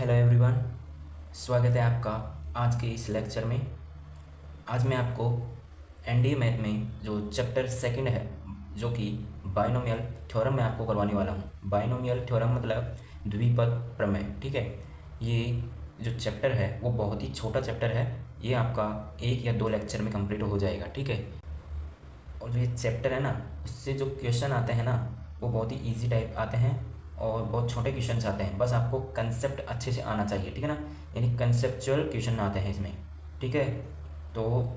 Hello everyone, स्वागत है आपका आज के इस लेक्चर में। आज मैं आपको एनडीए मैथ में जो चैप्टर सेकंड है, जो कि बाइनोमियल थ्योरम में आपको करवाने वाला हूँ। बाइनोमियल थ्योरम मतलब द्विपद प्रमेय। ठीक है, ये जो चैप्टर है वो बहुत ही छोटा चैप्टर है। ये आपका 1 या 2 लेक्चर में कंप्लीट हो जाएगा। ठीक है, और जो ये चैप्टर है ना, उससे जो क्वेश्चन आते हैं ना, वो बहुत ही इजी टाइप आते हैं और बहुत छोटे क्वेश्चन आते हैं। बस आपको कंसेप्ट अच्छे से आना चाहिए। ठीक है ना, यानी कंसेप्चुअल क्वेश्चन आते हैं इसमें। ठीक है, तो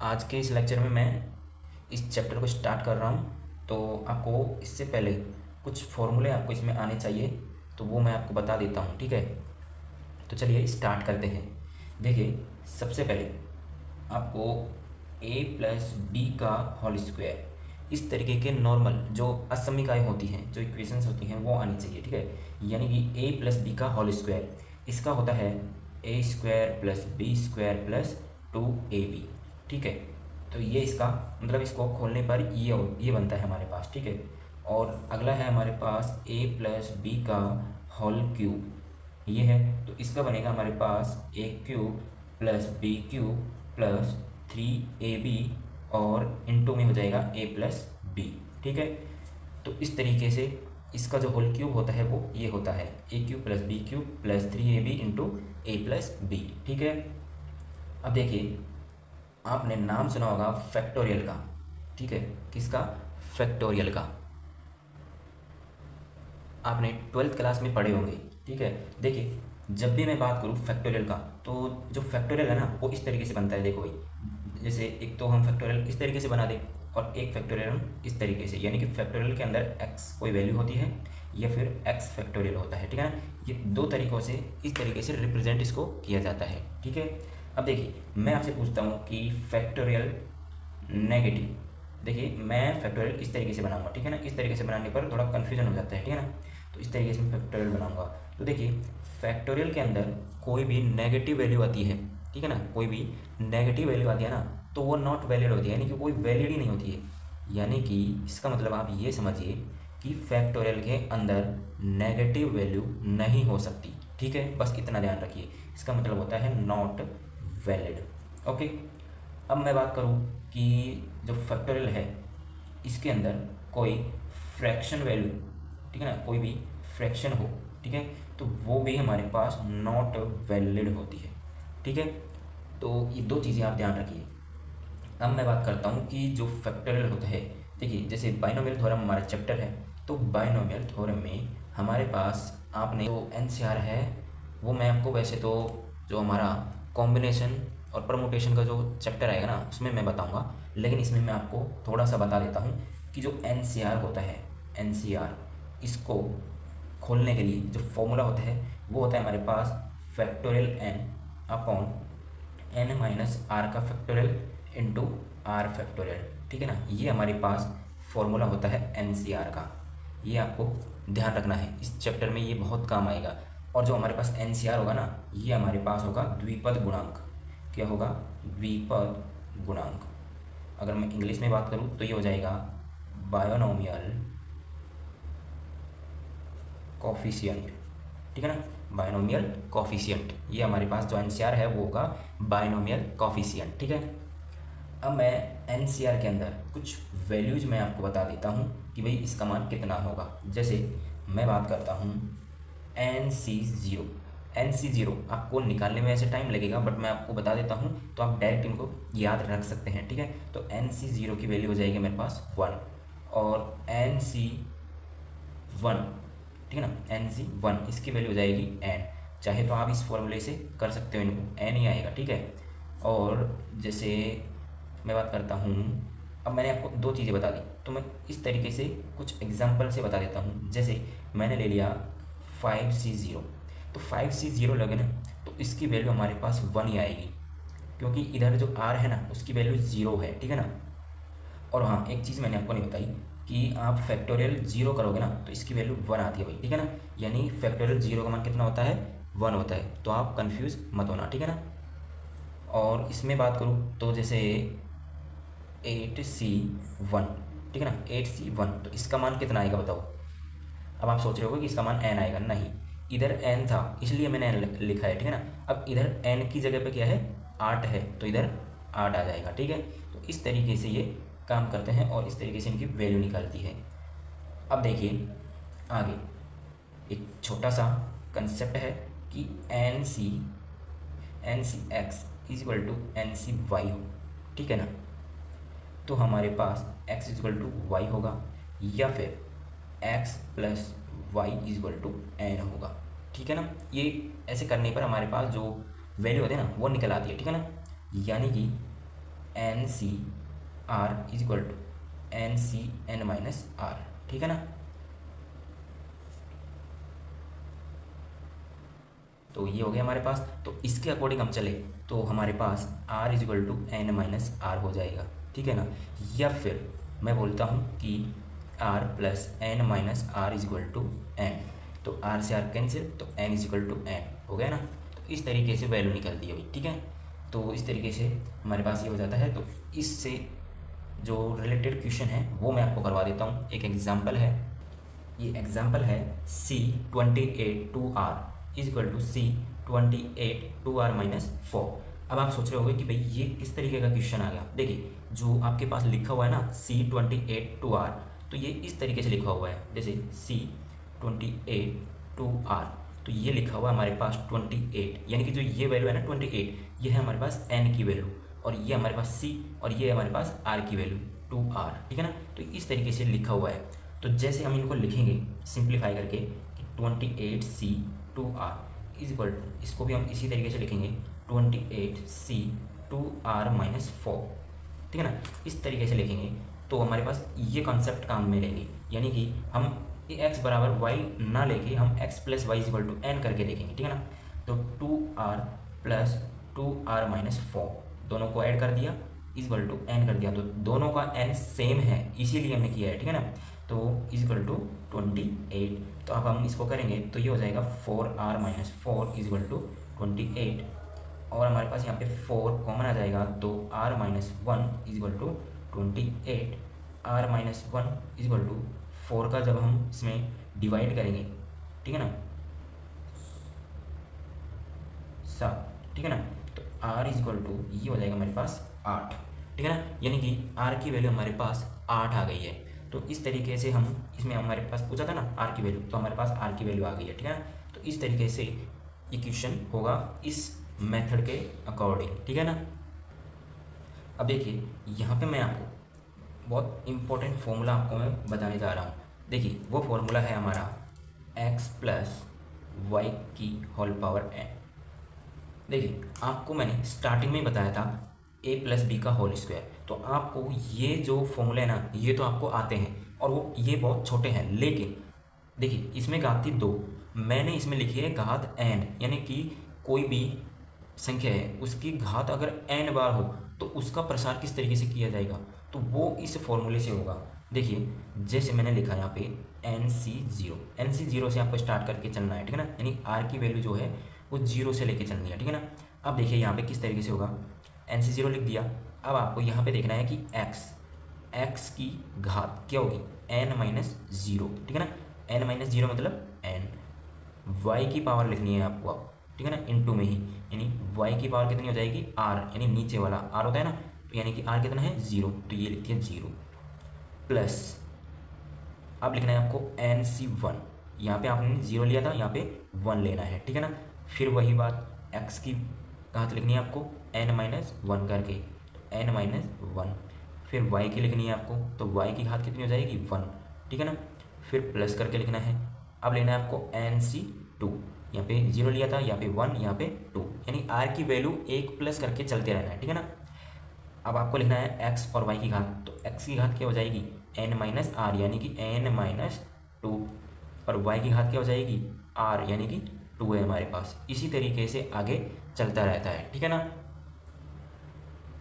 आज के इस लेक्चर में मैं इस चैप्टर को स्टार्ट कर रहा हूँ। तो आपको इससे पहले कुछ फॉर्मूले आपको इसमें आने चाहिए, तो वो मैं आपको बता देता हूँ। ठीक है, तो चलिए स्टार्ट करते हैं। देखिए, सबसे पहले आपको a प्लस बी का होल स्क्वायर, इस तरीके के नॉर्मल जो असमीकाएँ होती हैं, जो इक्वेशंस होती हैं, वो आनी चाहिए। ठीक है, यानी कि a प्लस बी का होल स्क्वायर, इसका होता है a square plus B square plus 2ab। ठीक है, तो ये इसका मतलब इसको खोलने पर ये बनता है हमारे पास। ठीक है, और अगला है हमारे पास a प्लस बी का होल क्यूब, ये है, तो इसका बनेगा हमारे पास a cube plus B cube plus 3ab और इंटू में हो जाएगा a प्लस बी। ठीक है, तो इस तरीके से इसका जो होल क्यूब होता है वो ये होता है a cube plus B cube plus 3ab into a plus B. ठीक है, अब देखिए, आपने नाम सुना होगा फैक्टोरियल का। ठीक है, किसका? फैक्टोरियल का। आपने 12th क्लास में पढ़े होंगे। ठीक है, देखिए, जब भी मैं बात करूँ फैक्टोरियल का, तो जो फैक्टोरियल है ना, वो इस तरीके से बनता है। देखो भाई, जैसे एक तो हम फैक्टोरियल इस तरीके से बना दें और एक फैक्टोरियल हम इस तरीके से, यानी कि फैक्टोरियल के अंदर x कोई वैल्यू होती है या फिर x फैक्टोरियल होता है। ठीक है ना, ये दो तरीक़ों से इस तरीके से रिप्रेजेंट इसको किया जाता है। ठीक है, अब देखिए, मैं आपसे पूछता हूँ कि फैक्टोरियल नेगेटिव, देखिए मैं फैक्टोरियल इस तरीके से बनाऊंगा। ठीक है ना, इस तरीके से बनाने पर थोड़ा कन्फ्यूजन हो जाता है। ठीक है ना, तो इस तरीके से मैं फैक्टोरियल बनाऊंगा। तो देखिए, फैक्टोरियल के अंदर कोई भी नेगेटिव वैल्यू आती है, ठीक है ना, कोई भी नेगेटिव वैल्यू आती है ना, तो वो नॉट वैलिड होती है, यानी कि कोई वैलिड ही नहीं होती है। यानी कि इसका मतलब आप ये समझिए कि फैक्टोरियल के अंदर नेगेटिव वैल्यू नहीं हो सकती। ठीक है, बस इतना ध्यान रखिए, इसका मतलब होता है नॉट वैलिड। ओके, अब मैं बात करूँ कि जो फैक्टोरियल है, इसके अंदर कोई फ्रैक्शन वैल्यू, ठीक है ना, कोई भी फ्रैक्शन हो, ठीक है, तो वो भी हमारे पास नॉट वैलिड होती है। ठीक है, तो ये दो चीज़ें आप ध्यान रखिए। अब मैं बात करता हूँ कि जो फैक्टोरियल होता है, देखिए, जैसे बाइनोमियल थ्योरम हमारा चैप्टर है, तो बाइनोमियल थ्योरम में हमारे पास आपने जो एनसीआर है, वो मैं आपको वैसे तो जो हमारा कॉम्बिनेशन और परमुटेशन का जो चैप्टर आएगा ना, उसमें मैं बताऊंगा, लेकिन इसमें मैं आपको थोड़ा सा बता देता हूँ कि जो एनसीआर होता है, एनसीआर, इसको खोलने के लिए जो फॉर्मूला होता है वो होता है हमारे पास factorial n upon n minus r का फैक्टोरियल इंटू आर फैक्टोरियल। ठीक है ना, ये हमारे पास फॉर्मूला होता है एनसीआर का। ये आपको ध्यान रखना है, इस चैप्टर में ये बहुत काम आएगा। और जो हमारे पास एनसीआर होगा ना, ये हमारे पास होगा द्विपद गुणांक। क्या होगा? द्विपद गुणांक। अगर मैं इंग्लिश में बात करूँ तो ये हो जाएगा बायोनोमियल कॉफिशियंट। ठीक है ना, बाइनोमियल कॉफिशियंट, ये हमारे पास जो एनसीआर है वो होगा बाइनोमियल कॉफिशियंट। ठीक है, अब मैं एनसीआर के अंदर कुछ वैल्यूज मैं आपको बता देता हूँ कि भाई इसका मान कितना होगा। जैसे मैं बात करता हूँ NC0। NC0 आपको निकालने में ऐसे टाइम लगेगा, बट मैं आपको बता देता हूँ तो आप डायरेक्ट इनको याद रख सकते हैं। ठीक है, तो NC0 की वैल्यू हो जाएगी मेरे पास 1 और NC1, ठीक है ना, NC1 इसकी वैल्यू हो जाएगी n। चाहे तो आप इस फॉर्मूले से कर सकते हो, इनको n ही आएगा। ठीक है, और जैसे मैं बात करता हूँ, अब मैंने आपको दो चीज़ें बता दी, तो मैं इस तरीके से कुछ एग्जांपल से बता देता हूँ। जैसे मैंने ले लिया 5C0, तो 5C0 लगे ना, तो इसकी वैल्यू हमारे पास 1 ही आएगी, क्योंकि इधर जो r है ना, उसकी वैल्यू 0 है। ठीक है ना, और हाँ, एक चीज़ मैंने आपको नहीं बताई कि आप फैक्टोरियल 0 करोगे ना, तो इसकी वैल्यू 1 आती है भाई। ठीक है ना, यानी फैक्टोरियल 0 का मान कितना होता है? 1 होता है, तो आप कंफ्यूज मत होना। ठीक है ना, और इसमें बात करूँ तो जैसे 8C1, ठीक है ना, 8C1, तो इसका मान कितना आएगा बताओ। अब आप सोच रहे होगे कि इसका मान n आएगा, नहीं, इधर n था इसलिए मैंने n लिखा है, ठीक है ना। अब इधर n की जगह पे क्या है, 8 है, तो इधर 8 आ जाएगा, ठीक है। तो इस तरीके से ये काम करते हैं और इस तरीके से इनकी वैल्यू निकलती है। अब देखिए आगे एक छोटा सा कंसेप्ट है कि N C X is equal to N C Y हो, ठीक है ना। तो हमारे पास x is equal to Y होगा या फिर x plus Y is equal to N होगा, ठीक है ना। ये ऐसे करने पर हमारे पास जो वैल्यू होती है ना वो निकल आती है, ठीक है ना। यानी कि N C R is equal to N C N minus R, ठीक है ना। तो ये हो गया हमारे पास। तो इसके अकॉर्डिंग हम चले तो हमारे पास r is equal to N minus R हो जाएगा, ठीक है ना। या फिर मैं बोलता हूँ कि r plus N minus R is equal to N, तो r से r कैंसिल, तो n is equal to N हो गया ना। तो इस तरीके से वैल्यू निकलती है भाई, ठीक है। तो इस तरीके से हमारे पास ये हो जाता है। तो इससे जो रिलेटेड क्वेश्चन है वो मैं आपको करवा देता हूँ। एक एग्जाम्पल है, ये एग्जाम्पल है C28 2r is equal to C28 2r minus 4। अब आप सोच रहे होंगे कि भाई ये किस तरीके का क्वेश्चन आ गया। देखिए जो आपके पास लिखा हुआ है ना C28 2r, तो ये इस तरीके से लिखा हुआ है, जैसे C28 2r, तो ये लिखा हुआ है हमारे पास 28, यानी कि जो ये वैल्यू है ना 28, ये है हमारे पास n की वैल्यू, और ये हमारे पास c, और ये हमारे पास r की वैल्यू 2r, ठीक है ना। तो इस तरीके से लिखा हुआ है। तो जैसे हम इनको लिखेंगे सिंप्लीफाई करके कि 28c2r इज इक्वल टू, इसको भी हम इसी तरीके से लिखेंगे 28c2r माइनस 4, ठीक है ना। इस तरीके से लिखेंगे तो हमारे पास ये कॉन्सेप्ट काम में लेंगे, यानी कि हम x बराबर y ना लेके हम x plus Y is equal to N करके देखेंगे, ठीक है ना। तो 2r प्लस 2r माइनस 4 दोनों को ऐड कर दिया, इज इक्वल टू एन कर दिया, तो दोनों का n सेम है इसीलिए हमने किया है, ठीक है ना। तो इज इक्वल टू 28। तो अब हम इसको करेंगे तो ये हो जाएगा 4r minus 4 is equal to 28, और हमारे पास यहाँ पे 4 कॉमन आ जाएगा, तो r minus 1 is equal to 28, r minus 1 is equal to 4 का जब हम इसमें डिवाइड करेंगे, ठीक है ना, 7, ठीक है ना। तो r इज इक्वल टू ये हो जाएगा हमारे पास 8, ठीक है ना। यानी कि r की वैल्यू हमारे पास 8 आ गई है। तो इस तरीके से हम इसमें हमारे पास पूछा था ना r की वैल्यू, तो हमारे पास r की वैल्यू आ गई है, ठीक है ना। तो इस तरीके से ये क्वेश्चन होगा इस मेथड के अकॉर्डिंग, ठीक है ना। अब देखिए यहाँ पे मैं आपको बहुत इंपॉर्टेंट फॉर्मूला आपको मैं बताने जा रहा हूँ। देखिए वो फॉर्मूला है हमारा x प्लस वाई की होल पावर n। देखिए आपको मैंने स्टार्टिंग में ही बताया था a प्लस बी का होल स्क्वायर, तो आपको ये जो फॉर्मूले हैं ना ये तो आपको आते हैं और वो ये बहुत छोटे हैं, लेकिन देखिए इसमें घात थी 2, मैंने इसमें लिखी है घात n, यानी कि कोई भी संख्या है उसकी घात अगर n बार हो तो उसका प्रसार किस तरीके से किया जाएगा, तो वो इस फॉर्मूले से होगा। देखिए जैसे मैंने लिखा यहाँ पे NC0 से आपको स्टार्ट करके चलना है, ठीक है ना। यानी r की वैल्यू जो है वो 0 से लेके चलनी है, ठीक है ना। अब देखिए यहाँ पे किस तरीके से होगा, NC0 लिख दिया। अब आपको यहाँ पे देखना है कि x की घात क्या होगी, n माइनस 0, ठीक है ना। n माइनस 0 मतलब n, y की पावर लिखनी है आपको अब, ठीक है ना, इनटू में ही, यानी y की पावर कितनी हो जाएगी r, यानी नीचे वाला r होता है ना, तो यानी कि r कितना है 0, तो ये लिखती है 0 प्लस, अब लिखना है आपको NC1, यहाँ पे आपने 0 लिया था, यहाँ पे 1 लेना है, ठीक है ना। फिर वही बात x की घात लिखनी है आपको n माइनस 1 करके, तो n माइनस 1, फिर y की लिखनी है आपको, तो y की घात कितनी हो जाएगी 1, ठीक है ना। फिर प्लस करके लिखना है। अब लेना है आपको NC2, यहाँ पे 0 लिया था, यहाँ पे 1, यहाँ पे 2, यानी r की वैल्यू 1 प्लस करके चलते रहना है, ठीक है ना। अब आपको लिखना है x और y की घात, तो x की घात क्या हो जाएगी n माइनस आर, यानी कि n माइनस 2, और y की घात क्या हो जाएगी r, यानी कि 2 है हमारे पास। इसी तरीके से आगे चलता रहता है, ठीक है ना।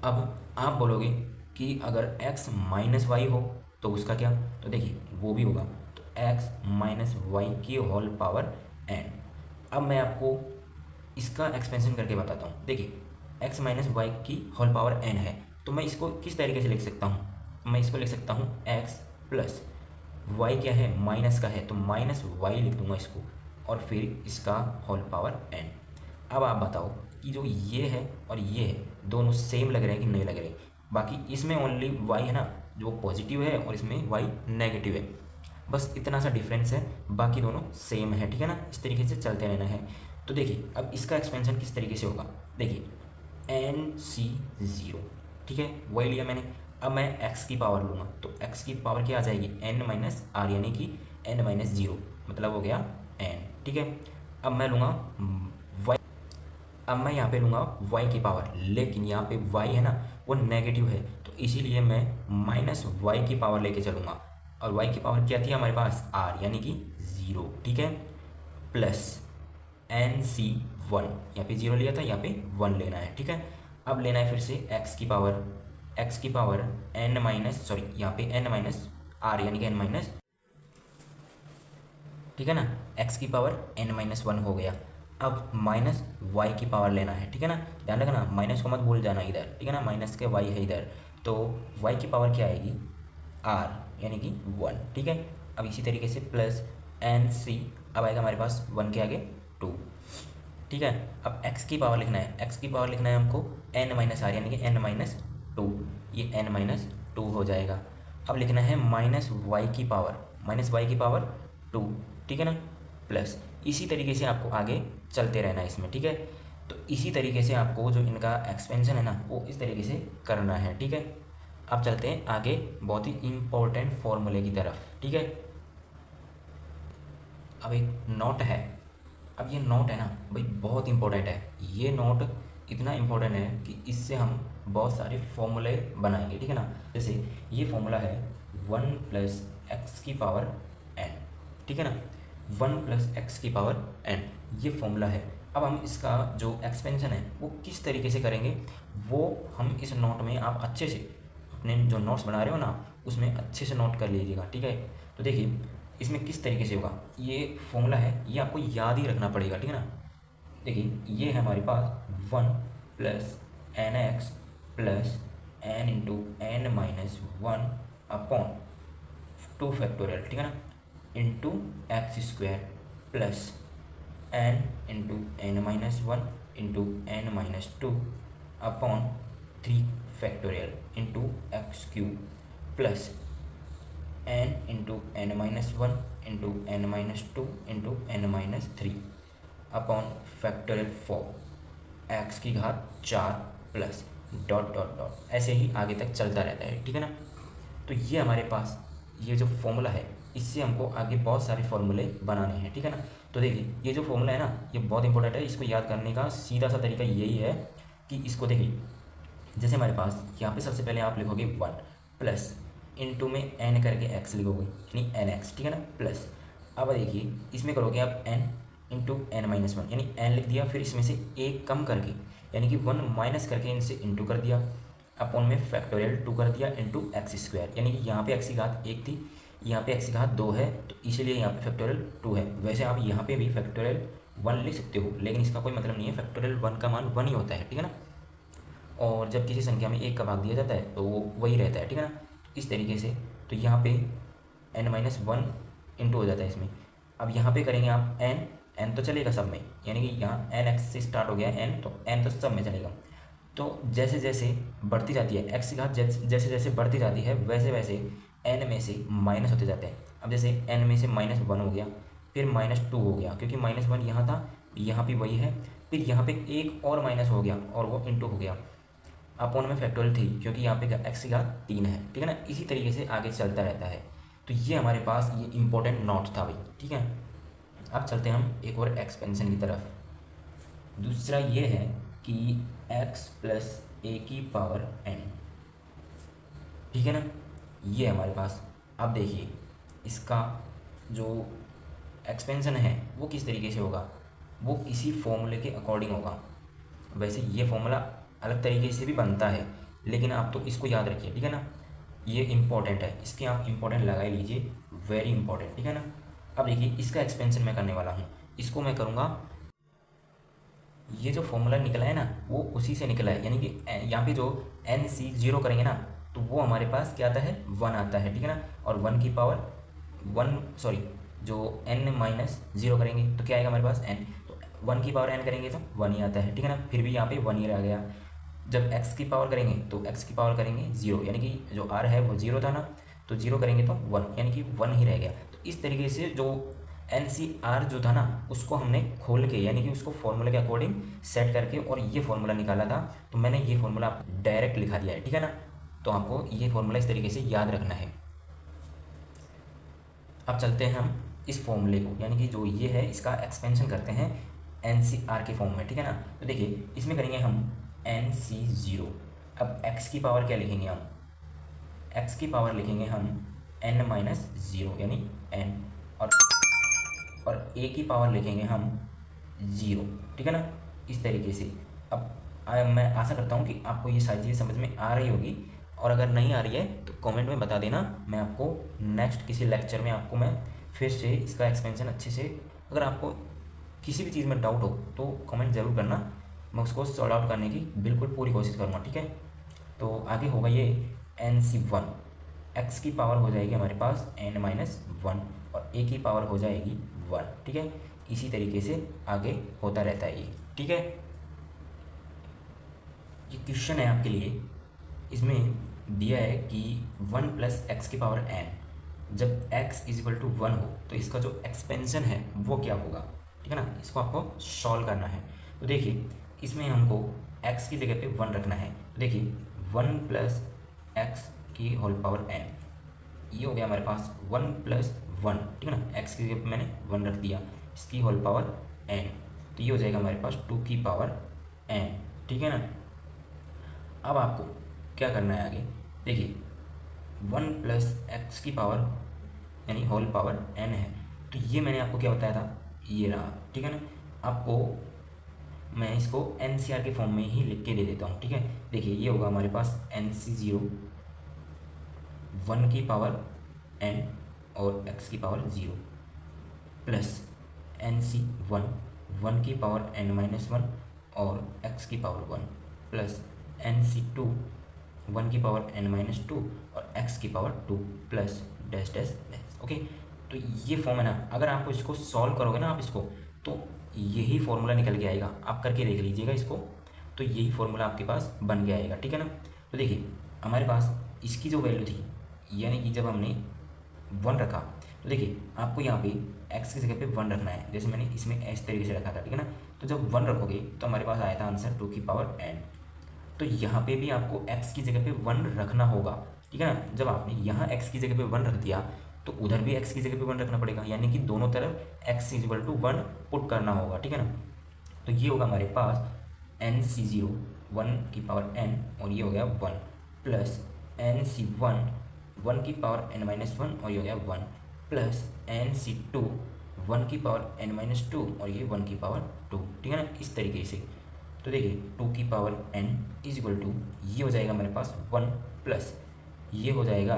अब आप बोलोगे कि अगर x माइनस वाई हो तो उसका क्या, तो देखिए वो भी होगा, तो x माइनस वाई की होल पावर n। अब मैं आपको इसका एक्सपेंशन करके बताता हूँ। देखिए x माइनस वाई की होल पावर n है, तो मैं इसको किस तरीके से लिख सकता हूँ, मैं इसको लिख सकता हूँ x प्लस y क्या है माइनस का है, तो माइनस वाई लिख दूंगा इसको, और फिर इसका होल पावर n। अब आप बताओ कि जो ये है और ये है दोनों सेम लग रहे हैं कि नहीं लग रहे। बाकी इसमें ओनली y है ना जो पॉजिटिव है और इसमें y नेगेटिव है, बस इतना सा डिफरेंस है, बाकी दोनों सेम है। ठीक है ना, इस तरीके से चलते रहना है। तो देखिए अब इसका एक्सपेंशन किस तरीके से होगा, देखिए NC0, ठीक है वही लिया मैंने। अब मैं x की पावर लूँगा तो x की पावर क्या आ जाएगी n माइनस आर, यानी कि n माइनस 0 मतलब हो गया n। ठीक है, अब मैं लूँगा y, अब मैं यहाँ पे लूँगा y की पावर, लेकिन यहाँ पे y है ना वो नेगेटिव है, तो इसीलिए मैं माइनस y की पावर लेके चलूँगा। और y की पावर क्या थी हमारे पास r, यानी कि 0। ठीक है, प्लस NC1, यहाँ पे 0 लिया था, यहाँ पे 1 लेना है। ठीक है, अब लेना है फिर से x की पावर n माइनस सॉरी यहाँ पे n माइनस आर, यानी कि n माइनस, ठीक है ना, x की पावर n माइनस 1 हो गया। अब माइनस y की पावर लेना है। ठीक है ना, ध्यान रखना माइनस को मत भूल जाना इधर। ठीक है ना, माइनस के y है इधर, तो y की पावर क्या आएगी r, यानी कि 1। ठीक है, अब इसी तरीके से प्लस NC, अब आएगा हमारे पास 1 के आगे 2। ठीक है, अब x की पावर लिखना है, x की पावर लिखना है हमको n माइनस आर, यानी कि n माइनस 2, ये n माइनस 2 हो जाएगा। अब लिखना है माइनस y की पावर 2। ठीक है ना, प्लस इसी तरीके से आपको आगे चलते रहना है इसमें। ठीक है, तो इसी तरीके से आपको जो इनका एक्सपेंशन है ना वो इस तरीके से करना है। ठीक है, अब चलते हैं आगे बहुत ही इम्पोर्टेंट फॉर्मूले की तरफ। ठीक है, अब एक नोट है, अब ये नोट है ना भाई बहुत इंपॉर्टेंट है। ये नोट इतना इम्पोर्टेंट है कि इससे हम बहुत सारे फॉर्मूले बनाएंगे। ठीक है ना, जैसे ये फॉर्मूला है 1 प्लस एक्स की पावर n। ठीक है ना, 1 प्लस एक्स की पावर n, ये फॉर्मूला है। अब हम इसका जो एक्सपेंशन है वो किस तरीके से करेंगे वो हम इस नोट में, आप अच्छे से अपने जो नोट्स बना रहे हो ना उसमें अच्छे से नोट कर लीजिएगा। ठीक है, तो देखिए इसमें किस तरीके से होगा, ये फॉर्मूला है ये आपको याद ही रखना पड़ेगा। ठीक है ना, देखिए ये है हमारे पास 1 plus N X plus n into N minus 1 upon 2 factorial. ठीक है ना, into X square plus n into N minus 1 into N minus 2 upon 3 factorial into X cube plus n into N minus 1 into N minus 2 into N minus 3 upon factorial 4 X की घात 4 plus dot dot dot, ऐसे ही आगे तक चलता रहता है। ठीक है ना, तो ये हमारे पास ये जो फॉर्मूला है इससे हमको आगे बहुत सारे फॉर्मूले बनाने हैं। ठीक है ना, तो देखिए ये जो फॉर्मूला है ना ये बहुत इंपॉर्टेंट है, इसको याद करने का सीधा सा तरीका यही है कि इसको देखिए, जैसे हमारे पास यहाँ पे सबसे पहले आप लिखोगे 1 प्लस इंटू में n करके x लिखोगे यानी nx। ठीक है ना, प्लस अब देखिए इसमें करोगे आप n इंटू एन माइनस 1 यानी n लिख दिया, फिर इसमें से एक कम करके यानी कि 1 माइनस करके इनसे इंटू कर दिया, अपॉन में फैक्टोरियल 2 कर दिया इंटू एक्स स्क्वायर, यानी कि यहाँ पे x की घात 1 थी, यहाँ पे x की घात 2 है, तो इसीलिए यहाँ पे फैक्टोरियल 2 है। वैसे आप यहाँ पे भी फैक्टोरियल 1 लिख सकते हो, लेकिन इसका कोई मतलब नहीं है, फैक्टोरियल 1 का मान 1 ही होता है। ठीक है ना, और जब किसी संख्या में 1 का भाग दिया जाता है तो वो वही रहता है। ठीक है ना, इस तरीके से तो यहाँ पे n माइनस 1 इंटू हो जाता है इसमें। अब यहाँ पे करेंगे आप n तो चलेगा सब में, यानी कि यहाँ n x से स्टार्ट हो गया n, तो n तो सब में चलेगा। तो जैसे जैसे बढ़ती जाती है x की घात, जैसे जैसे बढ़ती जाती है वैसे वैसे n में से माइनस होते जाते हैं। अब जैसे n में से -1 हो गया, फिर -2 हो गया, क्योंकि -1 यहाँ था, यहाँ भी वही है, फिर यहाँ पे एक और माइनस हो गया और वो इंटू हो गया, अपॉन में फैक्टोरियल 3, क्योंकि यहाँ पे x की घात 3 है। ठीक है ना, इसी तरीके से आगे चलता रहता है। तो ये हमारे पास ये इंपॉर्टेंट नोट था भाई। ठीक है, अब चलते हैं हम एक और एक्सपेंशन की तरफ। दूसरा ये है कि x प्लस ए की पावर n। ठीक है ना, ये हमारे पास, अब देखिए इसका जो एक्सपेंशन है वो किस तरीके से होगा, वो इसी फॉर्मूले के अकॉर्डिंग होगा। वैसे ये फॉर्मूला अलग तरीके से भी बनता है, लेकिन आप तो इसको याद रखिए। ठीक है ना, ये इंपॉर्टेंट है, इसके आप इंपॉर्टेंट लगा लीजिए, वेरी इंपॉर्टेंट। ठीक है ना, अब देखिए इसका एक्सपेंशन मैं करने वाला हूँ, इसको मैं करूँगा, ये जो फॉर्मूला निकला है ना वो उसी से निकला है, यानी कि यहाँ पे जो NC0 करेंगे ना तो वो हमारे पास क्या आता है 1 आता है। ठीक है ना, और 1 की पावर 1 सॉरी जो n-0 करेंगे तो क्या आएगा हमारे पास n, तो 1 की पावर n करेंगे तो 1 ही आता है, ठीक है ना। फिर भी यहाँ पे 1 ही रह गया। जब x की पावर करेंगे तो x की पावर करेंगे 0, यानी कि जो r है वो 0 था ना, तो 0 करेंगे तो 1, यानी कि 1 ही रह गया। तो इस तरीके से जो NCR जो था ना उसको हमने खोल के, यानी कि उसको फॉर्मूले के अकॉर्डिंग सेट करके और ये फॉर्मूला निकाला था। तो मैंने ये फॉर्मूला डायरेक्ट लिखा दिया है, ठीक है ना। तो आपको ये फॉर्मूला इस तरीके से याद रखना है। अब चलते हैं हम इस फॉर्मूले को, यानी कि जो ये है इसका एक्सपेंशन करते हैं NCR के फॉर्म में, ठीक है ना। तो देखिए इसमें करेंगे हम NC0। अब x की पावर क्या लिखेंगे हम, x की पावर लिखेंगे हम n-0 यानी n, और a की पावर लिखेंगे हम 0, ठीक है ना, इस तरीके से। अब मैं आशा करता हूँ कि आपको ये सारी चीज़ें समझ में आ रही होगी, और अगर नहीं आ रही है तो कमेंट में बता देना। मैं आपको नेक्स्ट किसी लेक्चर में आपको मैं फिर से इसका एक्सपेंशन अच्छे से, अगर आपको किसी भी चीज़ में डाउट हो तो कमेंट ज़रूर करना, मैं उसको सॉल्व आउट करने की बिल्कुल पूरी कोशिश करूँगा, ठीक है। तो आगे होगा ये NC1, x की पावर हो जाएगी हमारे पास n-1 और a की पावर हो जाएगी 1, ठीक है। इसी तरीके से आगे होता रहता है ये, ठीक है। ये क्वेश्चन है आपके लिए, इसमें दिया है कि 1 + x की पावर n, जब x = 1 हो तो इसका जो एक्सपेंशन है वो क्या होगा, ठीक है ना। इसको आपको सॉल्व करना है। तो देखिए इसमें हमको x की जगह पे 1 रखना है। तो देखिए 1 + x की होल पावर n, ये हो गया हमारे पास 1 + 1, ठीक है ना। x की जगह पे मैंने 1 रख दिया, इसकी होल पावर n, तो ये हो जाएगा हमारे पास 2 की पावर n, ठीक है ना। अब आपको क्या करना है आगे, देखिए 1 + x की पावर यानी होल पावर n है, तो ये मैंने आपको क्या बताया था, ये रहा, ठीक है ना। आपको मैं इसको NCR के फॉर्म में ही लिख के दे देता हूँ, ठीक है। देखिए ये होगा हमारे पास NC0 1 की पावर n और x की पावर 0 प्लस NC1 1 की पावर n-1 और x की पावर 1 प्लस NC2 1 की पावर n-2 और x की power 2 plus dash dash dash, okay. तो ये फॉर्म है ना, अगर आपको इसको सॉल्व करोगे ना आप इसको, तो यही फॉर्मूला निकल के आएगा। आप करके देख लीजिएगा इसको, तो यही फॉर्मूला आपके पास बन के आएगा, ठीक है ना। तो देखिए हमारे पास इसकी जो वैल्यू थी, यानी कि जब हमने 1 रखा, तो देखिए आपको यहाँ पे x की जगह पे 1 रखना है, जैसे मैंने इसमें इस तरीके से रखा था, ठीक है ना। तो जब 1 रखोगे तो हमारे पास आया था आंसर 2 की पावर n। तो यहाँ पे भी आपको x की जगह पे 1 रखना होगा, ठीक है ना। जब आपने यहाँ x की जगह पे 1 रख दिया तो उधर भी x की जगह पे 1 रखना पड़ेगा, यानी कि दोनों तरफ x = 1 पुट करना होगा, ठीक है ना। तो ये होगा हमारे पास NC0 1 की पावर n और ये हो गया 1 प्लस NC1 1 की पावर n-1 और ये हो गया 1 प्लस NC2 1 की पावर n-2 और ये 1 की पावर 2, ठीक है ना, इस तरीके से। तो देखिए 2 की पावर n = ये हो जाएगा हमारे पास 1 प्लस ये हो जाएगा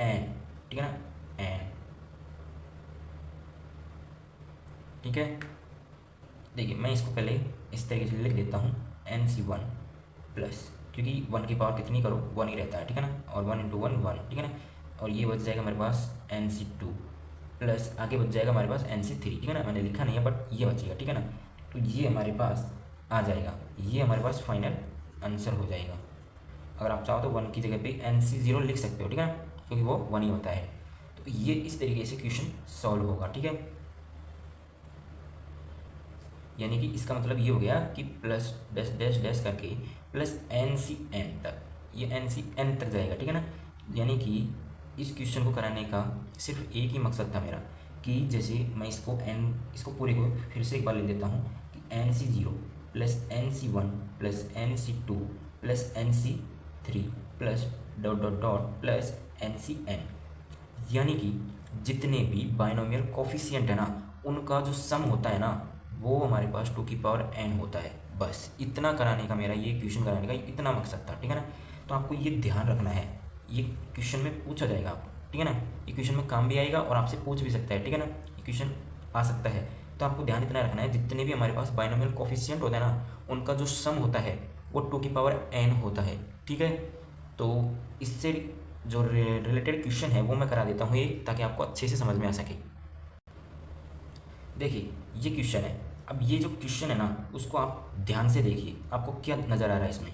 n, ठीक है ना, n, ठीक है। देखिए मैं इसको पहले इस तरीके से लिख देता हूँ NC1 प्लस, क्योंकि 1 की पावर कितनी करो 1 ही रहता है, ठीक है ना, और 1 × 1 1, ठीक है ना। और ये बच जाएगा हमारे पास NC2 प्लस आगे बच जाएगा हमारे पास NC3, ठीक है ना, मैंने लिखा नहीं है बट ये बचेगा, ठीक है ना। तो ये हमारे पास आ जाएगा, ये हमारे पास फाइनल आंसर हो जाएगा। अगर आप चाहो तो 1 की जगह पे NC0 लिख सकते हो, ठीक है ना, क्योंकि वो 1 ही होता है। तो ये इस तरीके से क्वेश्चन सॉल्व होगा, ठीक है। यानी कि इसका मतलब ये हो गया कि प्लस डैश डैश डैश करके प्लस NCn तक, ये NCn तक जाएगा, ठीक है ना। यानी कि इस क्वेश्चन को कराने का सिर्फ एक ही मकसद था मेरा, कि जैसे मैं इसको पूरे को फिर से एक बार ले देता हूँ कि NC0 plus NC1 plus NC2 plus NC3 plus dot dot dot plus NCn, यानी कि जितने भी बाइनोमियल कोफिशिएंट है ना उनका जो सम होता है ना वो हमारे पास 2 की पावर n होता है। बस इतना कराने का मेरा ये क्वेश्चन कराने का इतना मकसद था, ठीक है ना। तो आपको ये ध्यान रखना है, ये क्वेश्चन में पूछा जाएगा आपको, ठीक है ना, ये क्वेश्चन में काम भी आएगा और आपसे पूछ भी सकता है, ठीक है ना, ये क्वेश्चन आ सकता है। तो आपको ध्यान इतना रखना है, जितने भी हमारे पास बाइनोमियल कोफिशिएंट होता है ना उनका जो सम होता है वो 2 की पावर n होता है, ठीक है। तो इससे जो रिलेटेड क्वेश्चन है वो मैं करा देता हूँ ये, ताकि आपको अच्छे से समझ में आ सके। देखिए ये क्वेश्चन है। अब ये जो क्वेश्चन है ना, उसको आप ध्यान से देखिए, आपको क्या नज़र आ रहा है इसमें।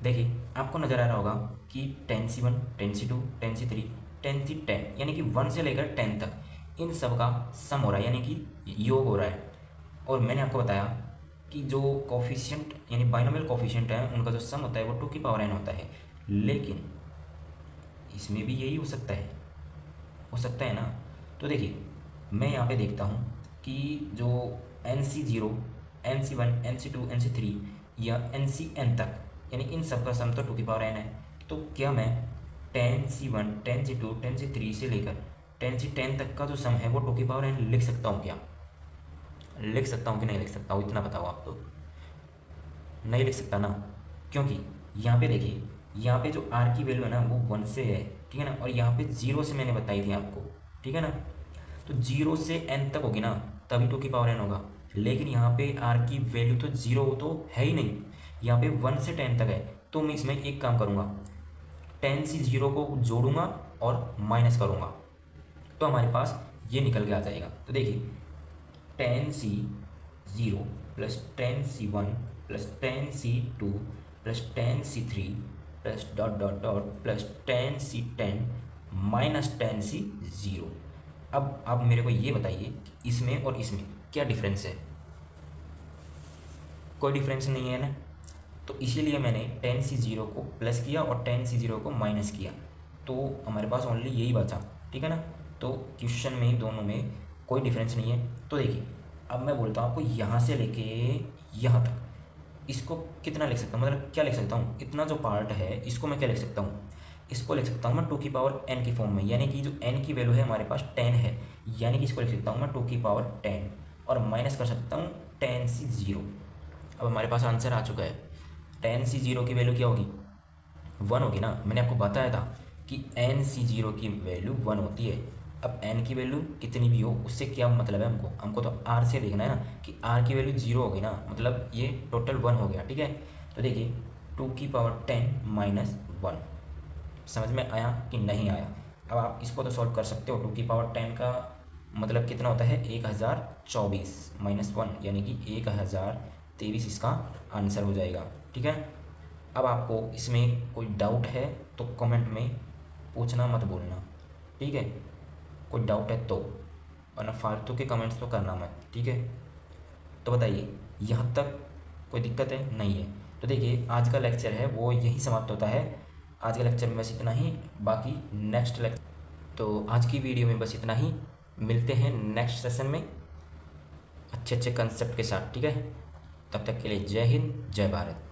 देखिए आपको नज़र आ रहा होगा कि 10C1, 10C2, 10C3, 10C10 यानी कि 1 से लेकर 10 तक इन सब का सम हो रहा है, यानी कि योग हो रहा है। और मैंने आपको बताया कि जो कोफिशिएंट यानी बाइनोमियल कोफिशिएंट है उनका जो सम होता है वो 2n होता है। लेकिन इसमें भी यही हो सकता है ना। तो देखिए मैं यहाँ पे देखता हूँ कि जो NC0, NC1, NC2, NC3 या NCn तक यानी इन सब का सम तो 2n है। तो क्या मैं 10C1, 10C2, 10C3 से लेकर 10C10 तक का जो सम है वो 2n लिख सकता हूँ क्या? लिख सकता हूँ कि नहीं लिख सकता हूँ, इतना बताओ आप। तो नहीं लिख सकता ना, क्योंकि यहाँ पे देखिए, यहाँ पे जो r की वैल्यू है ना वो 1 से है, ठीक है ना, और यहाँ पे 0 से मैंने बताई थी आपको, ठीक है ना। तो 0 से n तक होगी ना तभी 2n होगा। लेकिन यहाँ पे r की वैल्यू तो 0 तो है ही नहीं, यहाँ पे 1 से 10 तक है। तो मैं इसमें एक काम करूँगा, 10 से 0 को जोड़ूंगा और माइनस करूँगा, तो हमारे पास ये निकल के आ जाएगा। तो देखिए 10C0 plus 10C1 plus 10C2 plus 10C3 plus dot dot dot plus 10C10 minus 10C0। अब आप मेरे को ये बताइए कि इसमें और इसमें क्या डिफरेंस है? कोई डिफरेंस नहीं है ना। तो इसीलिए मैंने 10C0 को प्लस किया और 10C0 को माइनस किया, तो हमारे पास ओनली यही बचा, ठीक है ना। तो क्वेश्चन में दोनों में कोई डिफरेंस नहीं है। तो देखिए अब मैं बोलता हूँ आपको यहाँ से लेके यहाँ तक इसको कितना लिख सकता हूँ, मतलब क्या लिख सकता हूँ, इतना जो पार्ट है इसको मैं क्या लिख सकता हूँ, इसको लिख सकता हूँ मैं 2n की फॉर्म में, यानी कि जो n की वैल्यू है हमारे पास 10 है, यानी कि इसको लिख सकता हूँ मैं 2n और माइनस कर सकता हूँ 10C0। अब हमारे पास आंसर आ चुका है। 10C0 की वैल्यू क्या होगी? 1 होगी ना। मैंने आपको बताया था कि NC0 की वैल्यू 1 होती है। अब n की वैल्यू कितनी भी हो उससे क्या मतलब है, हमको तो r से देखना है ना कि r की वैल्यू 0 होगी ना, मतलब ये टोटल 1 हो गया, ठीक है। तो देखिए 2n माइनस 1, समझ में आया कि नहीं आया? अब आप इसको तो सॉल्व कर सकते हो। 2n का मतलब कितना होता है? 1024 माइनस 1 यानी कि 1023 इसका आंसर हो जाएगा, ठीक है। अब आपको इसमें कोई डाउट है तो कमेंट में पूछना मत भूलना, ठीक है। कोई डाउट है तो, वरना फालतू के कमेंट्स तो करना मत, ठीक है। तो बताइए यहाँ तक कोई दिक्कत है? नहीं है। तो देखिए आज का लेक्चर है वो यही समाप्त होता है। आज के लेक्चर में बस इतना ही, बाकी नेक्स्ट लेक्चर, तो आज की वीडियो में बस इतना ही। मिलते हैं नेक्स्ट सेशन में अच्छे अच्छे कंसेप्ट के साथ, ठीक है। तब तक के लिए जय हिंद, जय भारत।